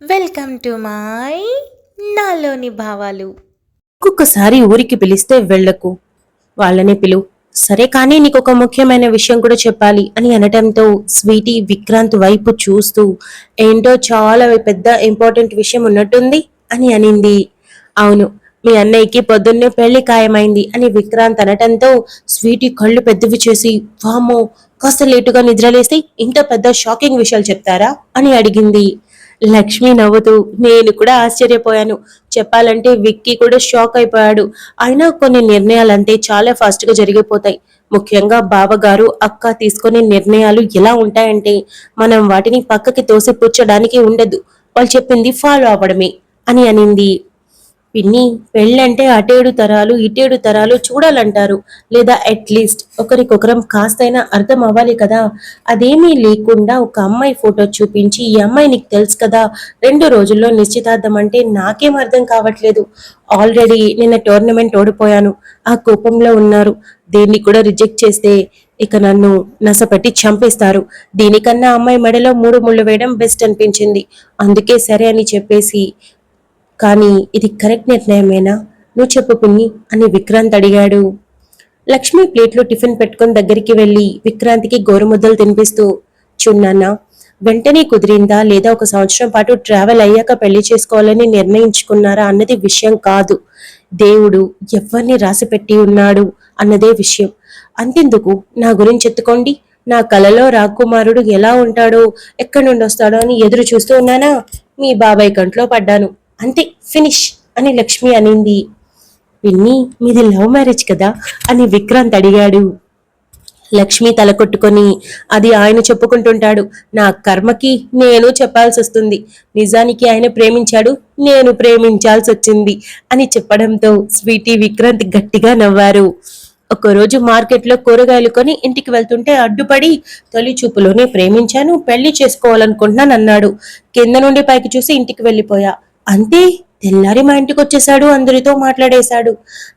Welcome to my నాలోని భావాలు. ఒక్కొక్కసారి ఊరికి పిలిస్తే వెళ్ళకు, వాళ్ళనే పిలువు. సరే కానీ నీకొక ముఖ్యమైన విషయం కూడా చెప్పాలి అని అనటంతో స్వీటీ విక్రాంత్ వైపు చూస్తూ ఏంటో చాలా పెద్ద ఇంపార్టెంట్ విషయం ఉన్నట్టుంది అని అనింది. అవును, మీ అన్నయ్యకి పొద్దున్నే పెళ్లి ఖాయమైంది అని విక్రాంత్ అనటంతో స్వీటీ కళ్ళు పెద్దవి చేసి వామ్మో, కాస్త లేటుగా నిద్రలేసి ఇంత పెద్ద షాకింగ్ విషయాలు చెప్తారా అని అడిగింది. లక్ష్మి నవ్వుతూ నేను కూడా ఆశ్చర్యపోయాను. చెప్పాలంటే విక్కీ కూడా షాక్ అయిపోయాడు. అయినా కొన్ని నిర్ణయాలంటే చాలా ఫాస్ట్ గా జరిగిపోతాయి. ముఖ్యంగా బావగారు అక్క తీసుకునే నిర్ణయాలు ఎలా ఉంటాయంటే మనం వాటిని పక్కకి తోసిపుచ్చడానికి ఉండదు. వాళ్ళు చెప్పింది ఫాలో అవ్వడమే అని అనింది. పిన్ని, పెళ్ళంటే అటేడు తరాలు ఇటేడు తరాలు చూడాలంటారు. లేదా అట్లీస్ట్ ఒకరికొకరం కాస్తైనా అర్థం అవ్వాలి కదా. అదేమీ లేకుండా ఒక అమ్మాయి ఫోటో చూపించి ఈ అమ్మాయి నీకు తెలుసు కదా, 2 రోజుల్లో నిశ్చితార్థం అంటే నాకేం అర్థం కావట్లేదు. ఆల్రెడీ నిన్న టోర్నమెంట్ ఓడిపోయాను, ఆ కోపంలో ఉన్నారు. దీన్ని కూడా రిజెక్ట్ చేస్తే ఇక నన్ను నసపెట్టి చంపేస్తారు. దీనికన్నా అమ్మాయి మెడలో 3 ముళ్ళు వేయడం బెస్ట్ అనిపించింది. అందుకే సరే అని చెప్పేసి, కానీ ఇది కరెక్ట్ నిర్ణయమేనా, నువ్వు చెప్పు పిన్ని అని విక్రాంత్ అడిగాడు. లక్ష్మి ప్లేట్లో టిఫిన్ పెట్టుకుని దగ్గరికి వెళ్లి విక్రాంత్కి గోరుముద్దలు తినిపిస్తూ, చున్నాన్న, వెంటనే కుదిరిందా లేదా ఒక సంవత్సరం పాటు ట్రావెల్ అయ్యాక పెళ్లి చేసుకోవాలని నిర్ణయించుకున్నారా అన్నది విషయం కాదు. దేవుడు ఎవరిని రాసిపెట్టి ఉన్నాడు అన్నదే విషయం. అంతెందుకు, నా గురించి ఎత్తుకోండి. నా కలలో రాకుమారుడు ఎలా ఉంటాడో, ఎక్కడి నుండి వస్తాడో అని ఎదురు చూస్తూ ఉన్నానా, మీ బాబాయ్ కంట్లో పడ్డాను. అంతే, ఫినిష్ అని లక్ష్మి అనింది. పిన్ని, మీది లవ్ మ్యారేజ్ కదా అని విక్రాంత్ అడిగాడు. లక్ష్మి తల కొట్టుకొని, అది ఆయన చెప్పుకుంటుంటాడు, నా కర్మకి నేను చెప్పాల్సి వస్తుంది. నిజానికి ఆయన ప్రేమించాడు, నేను ప్రేమించాల్సి వచ్చింది అని చెప్పడంతో స్వీటీ విక్రాంత్ గట్టిగా నవ్వారు. ఒకరోజు మార్కెట్లో కూరగాయలు కొని ఇంటికి వెళ్తుంటే అడ్డుపడి తొలి చూపులోనే ప్రేమించాను, పెళ్లి చేసుకోవాలనుకుంటున్నాను అన్నాడు. కింద నుండి పైకి చూసి ఇంటికి వెళ్ళిపోయా. అంతే, తెల్లారి మా ఇంటికి వచ్చేసాడు, అందరితో మాట్లాడేశాడు.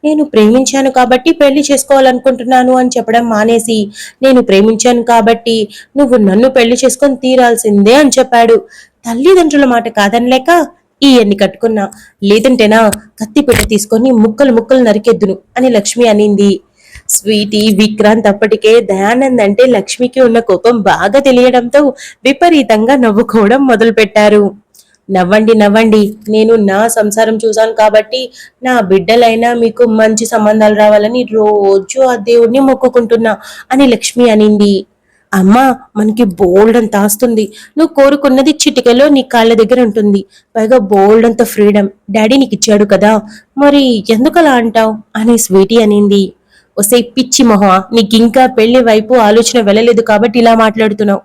నేను ప్రేమించాను కాబట్టి పెళ్లి చేసుకోవాలనుకుంటున్నాను అని చెప్పడం మానేసి, నేను ప్రేమించాను కాబట్టి నువ్వు నన్ను పెళ్లి చేసుకొని తీరాల్సిందే అని చెప్పాడు. తల్లిదండ్రుల మాట కాదనలేక ఈయన్ని కట్టుకున్నా, లేదంటేనా కత్తిపీట తీసుకొని ముక్కలు ముక్కలు నరికెద్దును అని లక్ష్మి అనింది. స్వీటీ విక్రాంత్ అప్పటికే దయానంద్ అంటే లక్ష్మికి ఉన్న కోపం బాగా తెలియడంతో విపరీతంగా నవ్వుకోవడం మొదలు పెట్టారు. నవ్వండి నవ్వండి, నేను నా సంసారం చూశాను కాబట్టి నా బిడ్డలైనా మీకు మంచి సంబంధాలు రావాలని రోజు ఆ దేవుడిని మొక్కుకుంటున్నా అని లక్ష్మి అనింది. అమ్మా, మనకి బోల్డ్ అంత ఆస్తుంది, నువ్వు కోరుకున్నది చిటికెలో నీ కాళ్ళ దగ్గర ఉంటుంది. పైగా బోల్డ్ అంత ఫ్రీడమ్ డాడీ నీకు ఇచ్చాడు కదా, మరి ఎందుకలా అంటావు అని స్వీటీ అనింది. ఒసే పిచ్చి మొహ, నీకింకా పెళ్లి వైపు ఆలోచన వెళ్ళలేదు కాబట్టి ఇలా మాట్లాడుతున్నావు.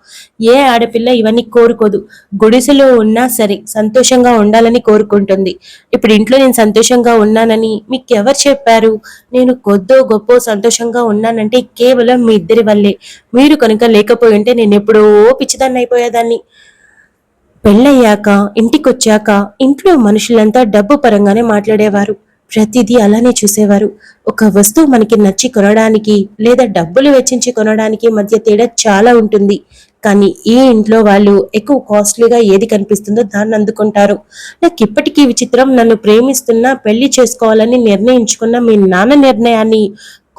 ఏ ఆడపిల్ల ఇవన్నీ కోరుకోదు. గుడిసెలో ఉన్నా సరే సంతోషంగా ఉండాలని కోరుకుంటుంది. ఇప్పుడు ఇంట్లో నేను సంతోషంగా ఉన్నానని మీకు ఎవరు చెప్పారు? నేను కొద్దో గొప్పో సంతోషంగా ఉన్నానంటే కేవలం మీ ఇద్దరి వల్లే. మీరు కనుక లేకపోయి ఉంటే నేను ఎప్పుడో పిచ్చిదాన్ని అయిపోయేదాన్ని. పెళ్ళయ్యాక ఇంటికొచ్చాక ఇంట్లో మనుషులంతా డబ్బు పరంగానే మాట్లాడేవారు. ప్రతిదీ అలానే చూసేవారు. ఒక వస్తువు మనకి నచ్చి కొనడానికి లేదా డబ్బులు వెచ్చించి కొనడానికి మధ్య తేడా చాలా ఉంటుంది. కానీ ఈ ఇంట్లో వాళ్ళు ఎక్కువ కాస్ట్లీగా ఏది కనిపిస్తుందో దాన్ని అందుకుంటారు. నాకు ఇప్పటికీ విచిత్రం, నన్ను ప్రేమిస్తున్నా పెళ్లి చేసుకోవాలని నిర్ణయించుకున్న మీ నాన్న నిర్ణయాన్ని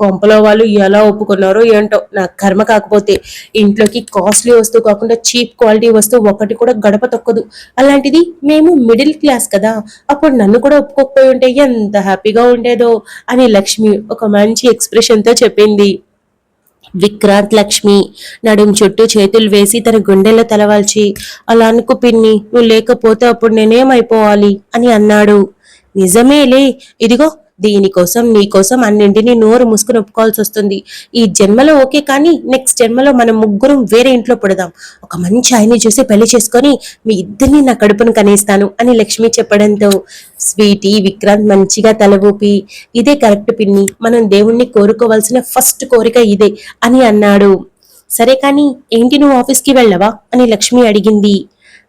కొంపలో వాళ్ళు ఎలా ఒప్పుకున్నారో ఏంటో, నా కర్మ. కాకపోతే ఇంట్లోకి కాస్ట్లీ వస్తువు కాకుండా చీప్ క్వాలిటీ వస్తువు ఒకటి కూడా గడప తొక్కదు. అలాంటిది మేము మిడిల్ క్లాస్ కదా, అప్పుడు నన్ను కూడా ఒప్పుకోకపోయి ఉంటే ఎంత హ్యాపీగా ఉండేదో అని లక్ష్మి ఒక మంచి ఎక్స్ప్రెషన్ తో చెప్పింది. విక్రాంత్ లక్ష్మి నడుం చుట్టూ చేతులు వేసి తన గుండెల్లో తలవాల్చి, అలా అనుకు పిన్ని, నువ్వు లేకపోతే అప్పుడు నేనేమైపోవాలి అని అన్నాడు. నిజమేలే, ఇదిగో దీనికోసం నీకోసం అన్నింటినీ నోరు మూసుకుని ఒప్పుకోవాల్సి వస్తుంది. ఈ జన్మలో ఓకే, కానీ నెక్స్ట్ జన్మలో మనం ముగ్గురం వేరే ఇంట్లో పుడదాం. ఒక మంచి ఆయన్ని చూసి పెళ్లి చేసుకొని మీ ఇద్దరిని నా కడుపును కనేస్తాను అని లక్ష్మి చెప్పడంతో స్వీటీ విక్రాంత్ మంచిగా తల ఊపి, ఇదే కరెక్ట్ పిన్ని, మనం దేవుణ్ణి కోరుకోవాల్సిన ఫస్ట్ కోరిక ఇదే అని అన్నాడు. సరే కానీ ఏంటి, నువ్వు ఆఫీస్కి వెళ్ళవా అని లక్ష్మి అడిగింది.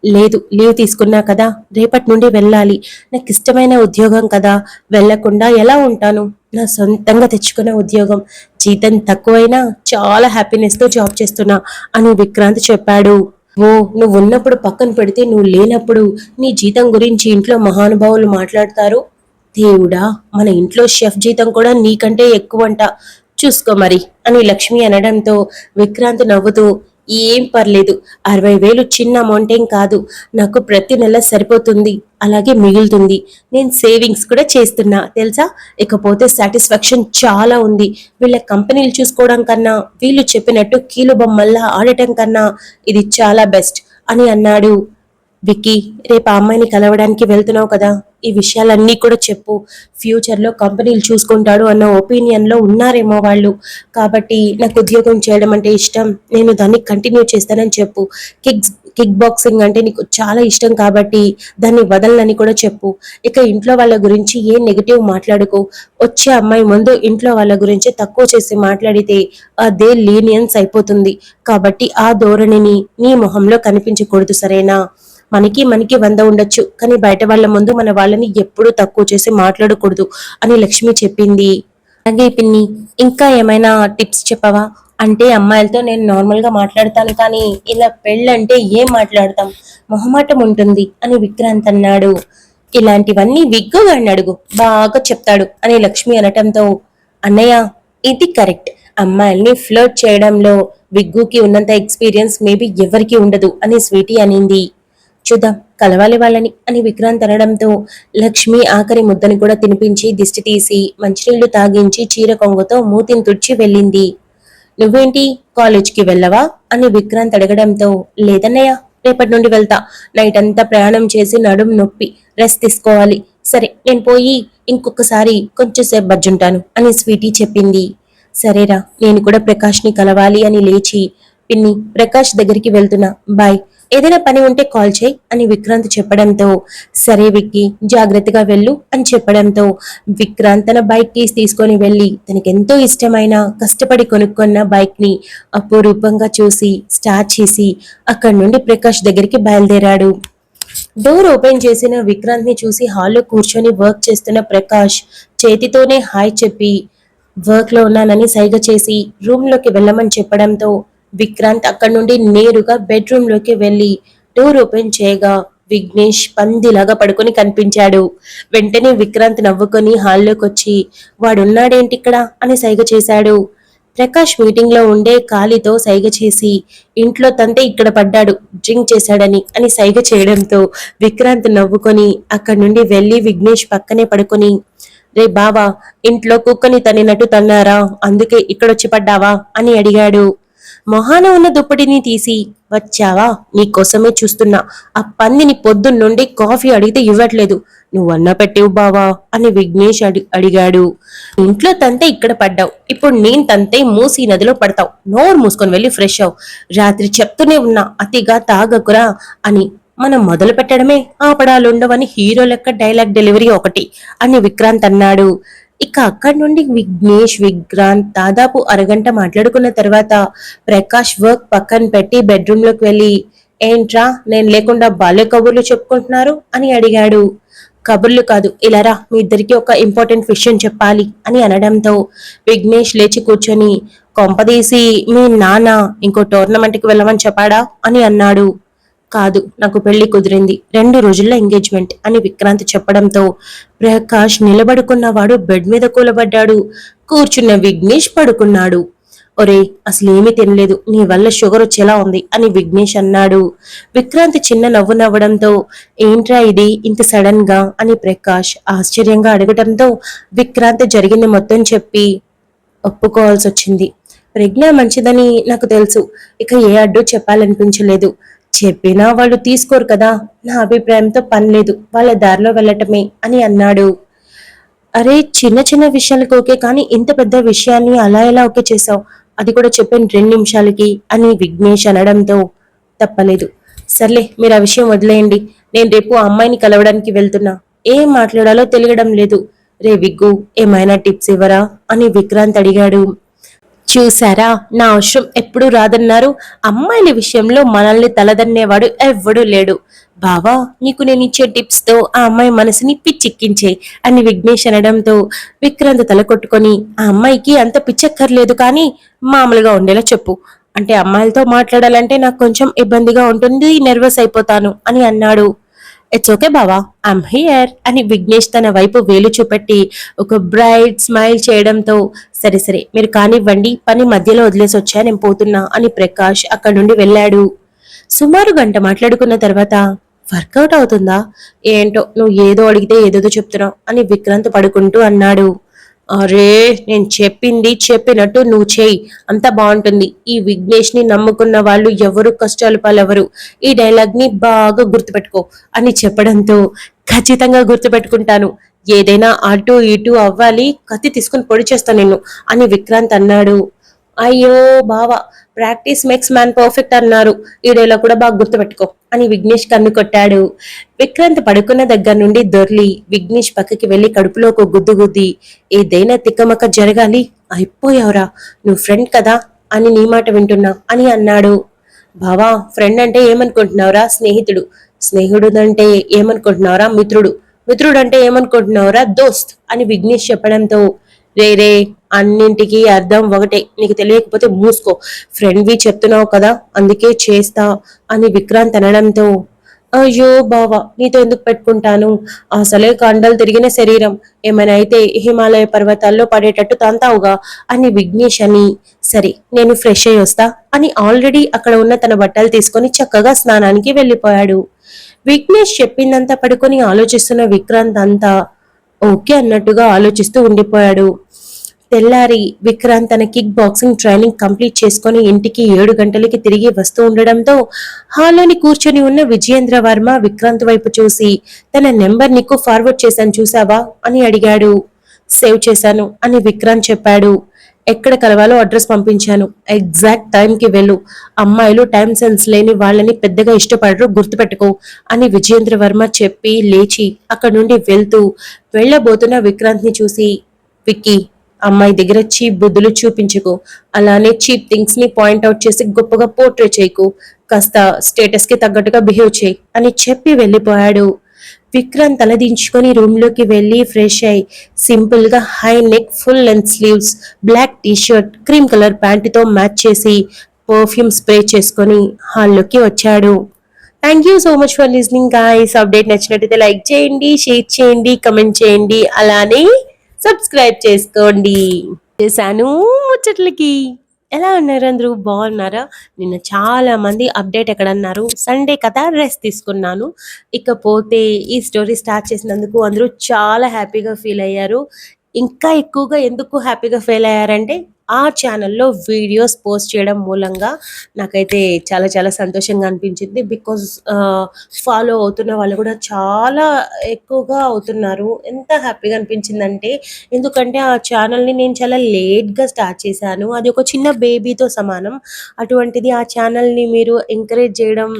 లేదు, లీవ్ తీసుకున్నా కదా, రేపటి నుండి వెళ్ళాలి. నాకు ఇష్టమైన ఉద్యోగం కదా, వెళ్లకుండా ఎలా ఉంటాను? నా సొంతంగా తెచ్చుకున్న ఉద్యోగం, జీతం తక్కువైనా చాలా హ్యాపీనెస్ తో జాబ్ చేస్తున్నా అని విక్రాంత్ చెప్పాడు. ఓ నువ్వు ఉన్నప్పుడు పక్కన పెడితే నువ్వు లేనప్పుడు నీ జీతం గురించి ఇంట్లో మహానుభావులు మాట్లాడతారు. దేవుడా, మన ఇంట్లో షెఫ్ జీతం కూడా నీకంటే ఎక్కువంట. చూసుకో మరి అని లక్ష్మి అనడంతో విక్రాంత్ నవ్వుతూ, ఏం పర్లేదు, 60,000 చిన్న అమౌంట్ ఏం కాదు. నాకు ప్రతి నెల సరిపోతుంది, అలాగే మిగులుతుంది. నేను సేవింగ్స్ కూడా చేస్తున్నా తెలుసా. ఇకపోతే సాటిస్ఫాక్షన్ చాలా ఉంది. వీళ్ళ కంపెనీలు చూసుకోవడం కన్నా, వీళ్ళు చెప్పినట్టు కీలు బొమ్మల్లా ఆడటం కన్నా ఇది చాలా బెస్ట్ అని అన్నాడు. విక్కీ, రేపు ఆ అమ్మాయిని కలవడానికి వెళ్తున్నావు కదా, ఈ విషయాలన్నీ కూడా చెప్పు. ఫ్యూచర్లో కంపెనీలు చూసుకుంటాడు అన్న ఒపీనియన్లో ఉన్నారేమో వాళ్ళు. కాబట్టి నాకు ఉద్యోగం చేయడం అంటే ఇష్టం, నేను దాన్ని కంటిన్యూ చేస్తానని చెప్పు. కిక్ బాక్సింగ్ అంటే నీకు చాలా ఇష్టం కాబట్టి దాన్ని వదలనని కూడా చెప్పు. ఇక ఇంట్లో వాళ్ళ గురించి ఏ నెగిటివ్ మాట్లాడుకో. వచ్చే అమ్మాయి ముందు ఇంట్లో వాళ్ళ గురించి తక్కువ చేసి మాట్లాడితే అదే లీనియన్స్ అయిపోతుంది. కాబట్టి ఆ ధోరణిని నీ మొహంలో కనిపించకూడదు, సరేనా. మనకి 100 ఉండొచ్చు, కానీ బయట వాళ్ళ ముందు మన వాళ్ళని ఎప్పుడూ తక్కువ చేసి మాట్లాడకూడదు అని లక్ష్మి చెప్పింది. అలాగే పిన్ని, ఇంకా ఏమైనా టిప్స్ చెప్పవా? అంటే అమ్మాయిలతో నేను నార్మల్ గా మాట్లాడతాను, కానీ ఇలా పెళ్ళంటే ఏం మాట్లాడతాం, మొహమాటం ఉంటుంది అని విక్రాంత్ అన్నాడు. ఇలాంటివన్నీ విగ్గుగాడిని అడుగు, బాగా చెప్తాడు అని లక్ష్మి అనటంతో, అన్నయ్య ఇది కరెక్ట్, అమ్మాయిల్ని ఫ్లర్ట్ చేయడంలో విగ్గుకి ఉన్నంత ఎక్స్పీరియన్స్ మేబీ ఎవరికి ఉండదు అని స్వీటీ అనింది. చూద్దాం, కలవాలి వాళ్ళని అని విక్రాంత్ అనడంతో లక్ష్మి ఆఖరి ముద్దని కూడా తినిపించి దిష్టి తీసి మంచినీళ్లు తాగించి చీర కొంగుతో మూతిని తుడిచి వెళ్ళింది. నువ్వేంటి కాలేజ్కి వెళ్ళవా అని విక్రాంత్ అడగడంతో, లేదన్నయ్య, రేపటి నుండి వెళ్తా. నైట్ అంతా ప్రయాణం చేసి నడుం నొప్పి, రెస్ట్ తీసుకోవాలి. సరే, నేను పోయి ఇంకొకసారి కొంచెంసేపు బజ్జుంటాను అని స్వీటీ చెప్పింది. సరేరా, నేను కూడా ప్రకాష్ని కలవాలి అని లేచి, పిన్ని ప్రకాష్ దగ్గరికి వెళ్తున్నా, బాయ్, ఏదైనా పని ఉంటే కాల్ చేయి అని విక్రాంత్ చెప్పడంతో, సరే విక్కీ, జాగ్రత్తగా వెళ్ళు అని చెప్పడంతో విక్రాంత్ తన బైక్ కీస్ తీసుకొని వెళ్లి తనకెంతో ఇష్టమైన కష్టపడి కొనుక్కున్న బైక్ ని అపురూపంగా చూసి స్టార్ట్ చేసి అక్కడి నుండి ప్రకాష్ దగ్గరికి బయలుదేరాడు. డోర్ ఓపెన్ చేసిన విక్రాంత్ ని చూసి హాల్లో కూర్చొని వర్క్ చేస్తున్న ప్రకాష్ చేతితోనే హాయ్ చెప్పి వర్క్ లో ఉన్నానని సైగ చేసి రూమ్ లోకి వెళ్ళమని చెప్పడంతో విక్రాంత్ అక్కడి నుండి నేరుగా బెడ్రూమ్ లోకి వెళ్లి డోర్ ఓపెన్ చేయగా విఘ్నేష్ పందిలాగా పడుకొని కనిపించాడు. వెంటనే విక్రాంత్ నవ్వుకొని హాల్లోకి వచ్చి, వాడున్నాడేంటి ఇక్కడ అని సైగ చేశాడు. ప్రకాష్ మీటింగ్ లో ఉండే కాలితో సైగ చేసి, ఇంట్లో తంతే ఇక్కడ పడ్డాడు, డ్రింక్ చేశాడని అని సైగ చేయడంతో విక్రాంత్ నవ్వుకొని అక్కడి నుండి వెళ్లి విఘ్నేష్ పక్కనే పడుకొని, రే బావా, ఇంట్లో కుక్కని తన్నినట్టు తన్నారా, అందుకే ఇక్కడొచ్చి పడ్డావా అని అడిగాడు. మొహాన ఉన్న దుప్పటిని తీసి, వచ్చావా, నీకోసమే చూస్తున్నా. ఆ పందిని పొద్దున్నుండి కాఫీ అడిగితే ఇవ్వట్లేదు, నువ్వన్నా పెట్టేవు బావా అని విఘ్నేష్ అడిగాడు. ఇంట్లో తంతే ఇక్కడ పడ్డావు, ఇప్పుడు నేను తంతే మూసీ నదిలో పడతావు, నోరు మూసుకొని వెళ్ళి ఫ్రెష్ అవు. రాత్రి చెప్తూనే ఉన్నా అతిగా తాగకురా అని. మనం మొదలు పెట్టడమే ఆపడాలుండవని హీరో లెక్క డైలాగ్ డెలివరీ ఒకటి అని విక్రాంత్ అన్నాడు. ఇక అక్కడి నుండి విఘ్నేష్ విక్రాంత్ దాదాపు అరగంట మాట్లాడుకున్న తర్వాత ప్రకాష్ వర్క్ పక్కన పెట్టి బెడ్రూమ్ లోకి వెళ్ళి, ఏంట్రా నేను లేకుండా బాల్య కబుర్లు చెప్పుకుంటున్నారు అని అడిగాడు. కబుర్లు కాదు, ఇలారా, మీ ఇద్దరికి ఒక ఇంపార్టెంట్ విషయం చెప్పాలి అని అనడంతో విఘ్నేష్ లేచి కూర్చొని, కొంపదీసి మీ నాన్న ఇంకో టోర్నమెంట్కి వెళ్ళమని చెప్పాడా అని అన్నాడు. కాదు, నాకు పెళ్లి కుదిరింది, 2 రోజుల్లో ఎంగేజ్మెంట్ అని విక్రాంత్ చెప్పడంతో ప్రకాష్ నిలబడుకున్నవాడు బెడ్ మీద కూలబడ్డాడు. కూర్చున్న విఘ్నేష్ పడుకున్నాడు. ఒరే, అసలేమీ తినలేదు, నీ వల్ల షుగర్ వచ్చేలా ఉంది అని విఘ్నేష్ అన్నాడు. విక్రాంత్ చిన్న నవ్వు నవ్వడంతో, ఏంట్రా ఇది ఇంత సడన్ గా అని ప్రకాష్ ఆశ్చర్యంగా అడగటంతో విక్రాంత్ జరిగింది మొత్తం చెప్పి ఒప్పుకోవాల్సి వచ్చింది. ప్రజ్ఞ మంచిదని నాకు తెలుసు, ఇక ఏ అడ్డు చెప్పాలనిపించలేదు. చెప్పినా వాళ్ళు తీసుకోరు కదా, నా అభిప్రాయంతో పని లేదు, వాళ్ళ దారిలో వెళ్ళటమే అని అన్నాడు. అరే, చిన్న చిన్న విషయాలకు ఓకే, కానీ ఇంత పెద్ద విషయాన్ని అలా ఎలా ఓకే చేసావు, అది కూడా చెప్పిన 2 నిమిషాలకి అని విఘ్నేష్ అనడంతో, తప్పలేదు, సర్లే మీరు ఆ విషయం వదిలేయండి, నేను రేపు ఆ అమ్మాయిని కలవడానికి వెళ్తున్నా, ఏం మాట్లాడాలో తెలియడం లేదు. రే విగ్గు, ఏమైనా టిప్స్ ఇవ్వరా అని విక్రాంత్ అడిగాడు. చూసారా, నా అవసరం ఎప్పుడు రాదన్నారు, అమ్మాయిల విషయంలో మనల్ని తలదన్నేవాడు ఎవ్వడూ లేడు. బావా, నీకు నేను ఇచ్చే టిప్స్ తో ఆ అమ్మాయి మనసుని పిచ్చెక్కించే అని విఘ్నేష్ అనడంతో విక్రాంత్ తల కొట్టుకొని, ఆ అమ్మాయికి అంత పిచ్చెక్కర్లేదు, కానీ మామూలుగా ఉండేలా చెప్పు, అంటే అమ్మాయిలతో మాట్లాడాలంటే నాకు కొంచెం ఇబ్బందిగా ఉంటుంది, నెర్వస్ అయిపోతాను అని అన్నాడు. ఇట్స్ ఓకే బావా, ఐఎమ్ హియర్ అని విఘ్నేష్ తన వైపు వేలు చూపెట్టి ఒక బ్రైట్ స్మైల్ చేయడంతో సరే సరే మీరు కానివ్వండి, పని మధ్యలో వదిలేసి వచ్చా, నేను పోతున్నా అని ప్రకాష్ అక్కడి నుండి వెళ్ళాడు. సుమారు గంట మాట్లాడుకున్న తర్వాత వర్కౌట్ అవుతుందా ఏంటో, నువ్వు ఏదో అడిగితే ఏదేదో చెప్తున్నావు అని విక్రాంత్ పడుకుంటూ అన్నాడు. అరే, నేను చెప్పింది చెప్పినట్టు నువ్వు చేయి, అంతా బాగుంటుంది. ఈ విఘ్నేష్ ని నమ్ముకున్న వాళ్ళు ఎవరు కష్టాలు పాలెవరు. ఈ డైలాగ్ ని బాగా గుర్తుపెట్టుకో అని చెప్పడంతో ఖచ్చితంగా గుర్తుపెట్టుకుంటాను. ఏదైనా అటు ఇటు అవ్వాలి, కత్తి తీసుకుని పొడి చేస్తాను నిన్ను అని విక్రాంత్ అన్నాడు. అయ్యో బావా, ప్రాక్టీస్ మేక్స్ మ్యాన్ పర్ఫెక్ట్ అన్నారు, ఈ డైలాగ్ కూడా బాగా గుర్తుపెట్టుకో అని విఘ్నేష్ కన్ను కొట్టాడు. విక్రాంత్ పడుకున్న దగ్గర నుండి దొర్లి విఘ్నేష్ పక్కకి వెళ్లి కడుపులో ఒక గుద్దు గుద్ది, ఏదైనా తిక్కమక్క జరగాలి, అయిపోయావురా, నువ్వు ఫ్రెండ్ కదా అని నీ మాట వింటున్నా అని అన్నాడు. బావా, ఫ్రెండ్ అంటే ఏమనుకుంటున్నావురా, స్నేహితుడు, స్నేహితుడంటే ఏమనుకుంటున్నావురా, మిత్రుడు, మిత్రుడు అంటే ఏమనుకుంటున్నావురా, దోస్త్ అని విఘ్నేష్ చెప్పడంతో రే రే, అన్నింటికి అర్థం ఒకటే, నీకు తెలియకపోతే మూసుకో, ఫ్రెండ్వి చెప్తున్నావు కదా అందుకే చేస్తా అని విక్రాంత్ అనడంతో అయ్యో బావా, నీతో ఎందుకు పెట్టుకుంటాను, అసలే కండలు తిరిగిన శరీరం, ఏమైనా అయితే హిమాలయ పర్వతాల్లో పడేటట్టు తంతావుగా అని విఘ్నేష్ అని, సరే నేను ఫ్రెష్ అయ్యి వస్తా అని ఆల్రెడీ అక్కడ ఉన్న తన బట్టలు తీసుకొని చక్కగా స్నానానికి వెళ్ళిపోయాడు. విఘ్నేష్ చెప్పిందంతా పడుకొని ఆలోచిస్తున్న విక్రాంత్ అంతా ఓకే అన్నట్టుగా ఆలోచిస్తూ ఉండిపోయాడు. తెల్లారి విక్రాంత్ తన కిక్ బాక్సింగ్ ట్రైనింగ్ కంప్లీట్ చేసుకుని ఇంటికి 7 గంటలకి తిరిగి వస్తూ ఉండడంతో హాల్లోని కూర్చొని ఉన్న విజయేంద్ర వర్మ విక్రాంత్ వైపు చూసి తన నెంబర్ నీకు ఫార్వర్డ్ చేశాను చూసావా అని అడిగాడు. సేవ్ చేశాను అని విక్రాంత్ చెప్పాడు. ఎక్కడ కలవాలో అడ్రస్ పంపించాను, ఎగ్జాక్ట్ టైంకి వెళ్ళు, అమ్మాయిలు టైం సెన్స్ లేని వాళ్ళని పెద్దగా ఇష్టపడరు, గుర్తుపెట్టుకో అని విజయేంద్ర వర్మ చెప్పి లేచి అక్కడి నుండి వెళ్తూ వెళ్లబోతున్న విక్రాంత్ ని చూసి, విక్కీ, అమ్మాయి దగ్గర చీప్ బుద్ధులు చూపించుకో, అలానే చీప్ థింగ్స్ ని పాయింట్అవుట్ చేసి గొప్పగా పోర్ట్రే చేయకు, కాస్త స్టేటస్ కి తగ్గట్టుగా బిహేవ్ చేయి అని చెప్పి వెళ్ళిపోయాడు. విక్రాంత్ తలదించుకొని రూమ్ లోకి వెళ్లి ఫ్రెష్ అయి సింపుల్ గా high neck full length sleeves black T shirt cream colour ప్యాంటుతో మ్యాచ్ చేసి పర్ఫ్యూమ్ స్ప్రే చేసుకొని హాల్లోకి వచ్చాడు. Thank you so much for listening guys. Update నచ్చినట్టయితే లైక్ చేయండి, షేర్ చేయండి, కమెంట్ చేయండి, అలానే సబ్స్క్రైబ్ చేసుకోండి. చేశాను ముచ్చట్లకి. ఎలా ఉన్నారు అందరూ, బాగున్నారా? నిన్న చాలా మంది అప్డేట్ ఎక్కడన్నారు, సండే కదా రెస్ట్ తీసుకున్నాను. ఇకపోతే ఈ స్టోరీ స్టార్ట్ చేసినందుకు అందరూ చాలా హ్యాపీగా ఫీల్ అయ్యారు. ఇంకా ఎక్కువగా ఎందుకు హ్యాపీగా ఫీల్ అయ్యారంటే ఆ ఛానల్లో వీడియోస్ పోస్ట్ చేయడం మూలంగా నాకైతే చాలా చాలా సంతోషంగా అనిపించింది. బికాజ్ ఫాలో అవుతున్న వాళ్ళు కూడా చాలా ఎక్కువగా అవుతున్నారు. ఎంత హ్యాపీగా అనిపించిందంటే, ఎందుకంటే ఆ ఛానల్ని నేను చాలా లేట్గా స్టార్ట్ చేశాను, అది ఒక చిన్న బేబీతో సమానం. అటువంటిది ఆ ఛానల్ని మీరు ఎంకరేజ్ చేయడం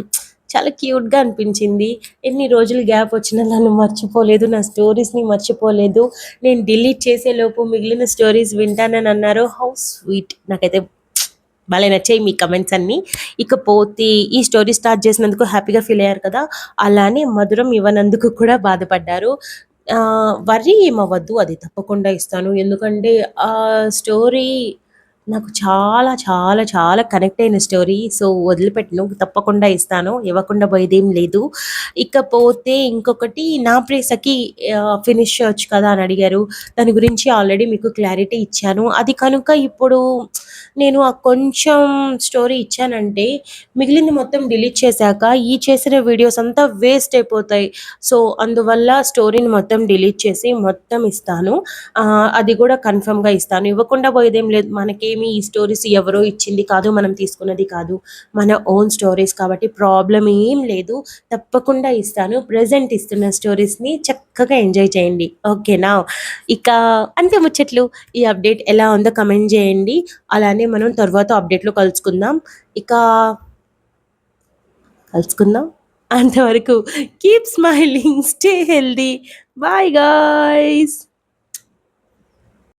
చాలా క్యూట్గా అనిపించింది. ఎన్ని రోజులు గ్యాప్ వచ్చినా నన్ను మర్చిపోలేదు, నా స్టోరీస్ని మర్చిపోలేదు. నేను డిలీట్ చేసే లోపు మిగిలిన స్టోరీస్ వింటానని అన్నారు. హౌ స్వీట్, నాకైతే భలే నచ్చాయి మీ కమెంట్స్ అన్ని. ఇకపోతే ఈ స్టోరీ స్టార్ట్ చేసినందుకు హ్యాపీగా ఫీల్ అయ్యారు కదా, అలానే మధురం ఇవ్వనందుకు కూడా బాధపడ్డారు. వర్రీ ఏమవ్వద్దు, అది తప్పకుండా ఇస్తాను. ఎందుకంటే ఆ స్టోరీ నాకు చాలా చాలా చాలా కనెక్ట్ అయిన స్టోరీ. సో వదిలిపెట్టను, తప్పకుండా ఇస్తాను, ఇవ్వకుండా పోయేదేం లేదు. ఇకపోతే ఇంకొకటి, నా ప్రేసకి ఫినిష్ చేయొచ్చు కదా అని అడిగారు. దాని గురించి ఆల్రెడీ మీకు క్లారిటీ ఇచ్చాను. అది కనుక ఇప్పుడు నేను ఆ కొంచెం స్టోరీ ఇచ్చానంటే మిగిలింది మొత్తం డిలీట్ చేశాక ఈ చేసిన వీడియోస్ అంతా వేస్ట్ అయిపోతాయి. సో అందువల్ల స్టోరీని మొత్తం డిలీట్ చేసి మొత్తం ఇస్తాను. అది కూడా కన్ఫర్మ్గా ఇస్తాను, ఇవ్వకుండా పోయేదేం లేదు. మనకేమి ఈ స్టోరీస్ ఎవరో ఇచ్చింది కాదు, మనం తీసుకున్నది కాదు, మన ఓన్ స్టోరీస్ కాబట్టి ప్రాబ్లం ఏం లేదు, తప్పకుండా ఇస్తాను. ప్రజెంట్ ఇస్తున్న స్టోరీస్ని చక్కగా ఎంజాయ్ చేయండి, ఓకేనా? ఇక అంతే ముచ్చట్లు. ఈ అప్డేట్ ఎలా ఉందో కమెంట్ చేయండి, అలానే మనం తర్వాత అప్డేట్లో ఇక కలుసుకుందాం. అంతవరకు keep smiling, stay healthy, bye guys.